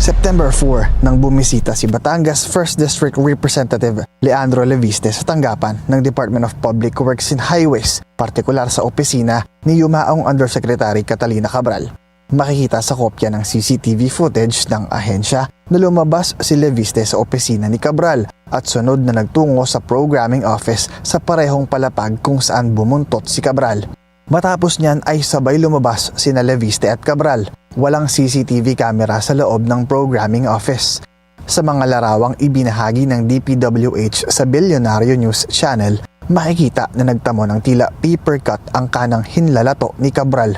September 4 nang bumisita si Batangas 1st District Representative Leandro Leviste sa tanggapan ng Department of Public Works and Highways, partikular sa opisina ni Yumaong Undersecretary Catalina Cabral. Makikita sa kopya ng CCTV footage ng ahensya na lumabas si Leviste sa opisina ni Cabral at sunod na nagtungo sa programming office sa parehong palapag kung saan bumuntot si Cabral. Matapos niyan ay sabay lumabas sina Leviste at Cabral. Walang CCTV camera sa loob ng programming office. Sa mga larawang ibinahagi ng DPWH sa Bilyonaryo News Channel, makikita na nagtamo ng tila paper cut ang kanang hinlalato ni Cabral.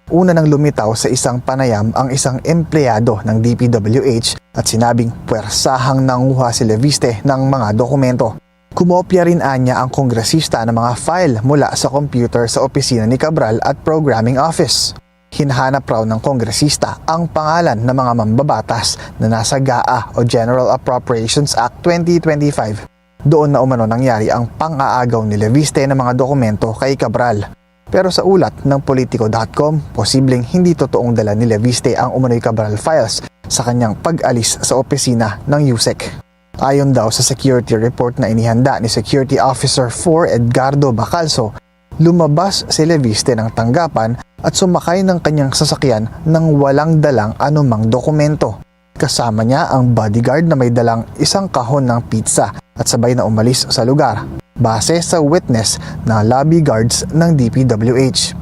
Una nang lumitaw sa isang panayam ang isang empleyado ng DPWH at sinabing puwersahang nanguha si Leviste ng mga dokumento. Kumopya rin anya ang kongresista ng mga file mula sa computer sa opisina ni Cabral at programming office. Hinahanap raw ng kongresista ang pangalan ng mga mambabatas na nasa GAA o General Appropriations Act 2025. Doon na umano nangyari ang pang-aagaw ni Leviste ng mga dokumento kay Cabral. Pero sa ulat ng Politico.com, posibleng hindi totoong dala ni Leviste ang umano'y Cabral files sa kanyang pag-alis sa opisina ng USEC. Ayon daw sa security report na inihanda ni Security Officer 4 Edgardo Bacalso, lumabas si Leviste ng tanggapan at sumakay ng kanyang sasakyan nang walang dalang anumang dokumento. Kasama niya ang bodyguard na may dalang isang kahon ng pizza at sabay na umalis sa lugar, base sa witness na lobby guards ng DPWH.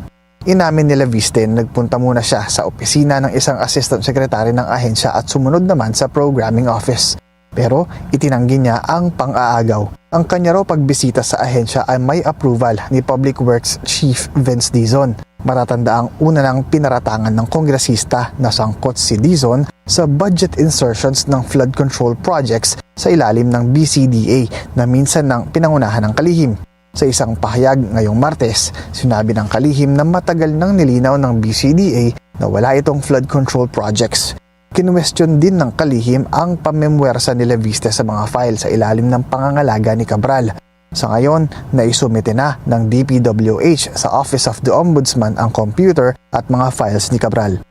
Inamin ni Leviste na nagpunta muna siya sa opisina ng isang assistant secretary ng ahensya at sumunod naman sa programming office. Pero itinanggi niya ang pang-aagaw. Ang kanya raw pagbisita sa ahensya ay may approval ni Public Works Chief Vince Dizon. Matatandaang una nang pinaratangan ng kongresista na sangkot si Dizon sa budget insertions ng flood control projects sa ilalim ng BCDA na minsan nang pinangunahan ng kalihim. Sa isang pahayag ngayong Martes, sinabi ng kalihim na matagal nang nilinaw ng BCDA na wala itong flood control projects. Kinwestiyon din ng kalihim ang pamemwersa ni Leviste sa mga file sa ilalim ng pangangalaga ni Cabral. Sa ngayon, naisumite na ng DPWH sa Office of the Ombudsman ang computer at mga files ni Cabral.